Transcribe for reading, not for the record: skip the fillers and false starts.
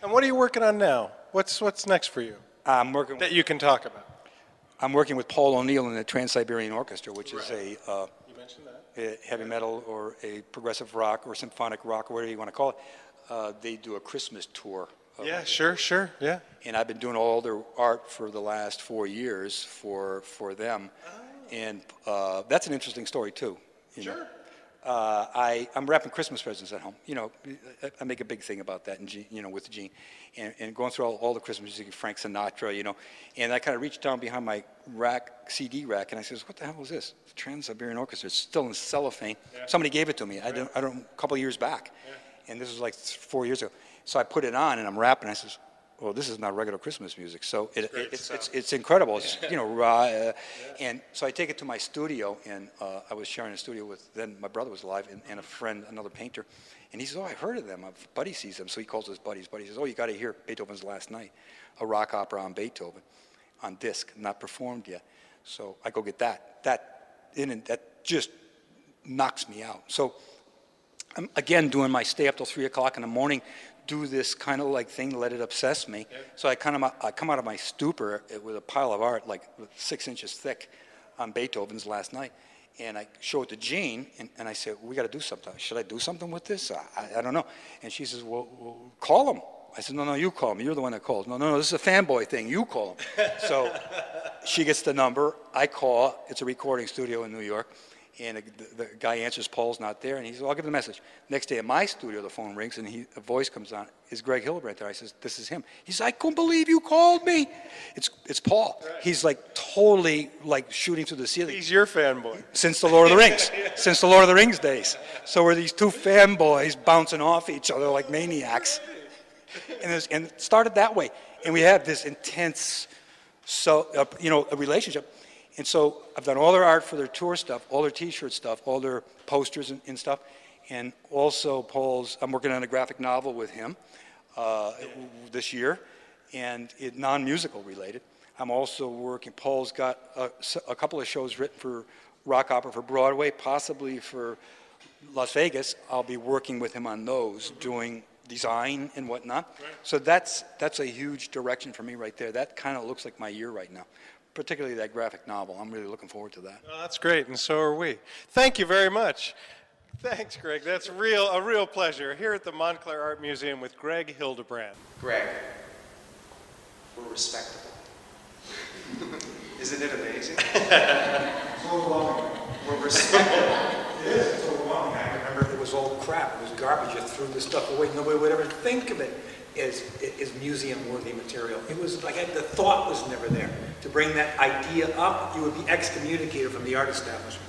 And what are you working on now? What's next for you I'm working. that you can talk about? I'm working with Paul O'Neill in the Trans-Siberian Orchestra, which is you mentioned that. a heavy metal or a progressive rock or symphonic rock or whatever you want to call it. They do a Christmas tour. Yeah, sure, yeah. And I've been doing all their art for the last 4 years for them. Oh. And that's an interesting story, too. You know. I'm wrapping Christmas presents at home. You know, I make a big thing about that, with Gene, and going through all the Christmas music, Frank Sinatra, you know, and I kind of reached down behind my CD rack, and I says, "What the hell is this? The Trans-Siberian Orchestra. It's still in cellophane. Yeah. Somebody gave it to me. I don't, a couple of years back, and this was like 4 years ago. So I put it on, and I'm rapping. I says, well, this is not regular Christmas music, so it's incredible. It's, and so I take it to my studio, and I was sharing a studio with, then my brother was alive, and a friend, another painter, and he says, oh, I heard of them. A buddy sees them, so he calls his buddy. His buddy says, oh, you got to hear Beethoven's Last Night, a rock opera on Beethoven, on disc, not performed yet. So I go get that. That just knocks me out. So I'm, again, doing my stay up till 3 o'clock in the morning, do this kind of like thing, let it obsess me. Yeah. So I come out of my stupor with a pile of art like 6 inches thick on Beethoven's Last Night, and I show it to Jean, and I say, we got to do something. Should I do something with this? I don't know. And she says, well, call him. I said, no, you call him. You're the one that calls. No, this is a fanboy thing. You call him. So she gets the number. I call. It's a recording studio in New York. And the guy answers, Paul's not there, and he says, well, I'll give him the message. Next day at my studio, the phone rings, and a voice comes on. Is Greg Hildebrandt there? I says, this is him. He says, I couldn't believe you called me. It's Paul. Right. He's like totally like shooting through the ceiling. He's your fanboy. Since the Lord of the Rings. Since the Lord of the Rings days. So we're these two fanboys bouncing off each other like maniacs. And it started that way. And we have this intense, a relationship. And so I've done all their art for their tour stuff, all their T-shirt stuff, all their posters and stuff. And also I'm working on a graphic novel with him this year, and it's non-musical related. I'm also working, Paul's got a couple of shows written for rock opera for Broadway, possibly for Las Vegas. I'll be working with him on those, doing design and whatnot. Right. So that's a huge direction for me right there. That kind of looks like my year right now. Particularly that graphic novel. I'm really looking forward to that. Oh, that's great, and so are we. Thank you very much. Thanks, Greg. That's a real pleasure. Here at the Montclair Art Museum with Greg Hildebrandt. Greg, we're respectable. Isn't it amazing? It's overwhelming. We're respectable. It is. It's overwhelming. I remember it was all crap. It was garbage. You threw this stuff away. Nobody would ever think of it as museum-worthy material. It was like the thought was never there. To bring that idea up, you would be excommunicated from the art establishment.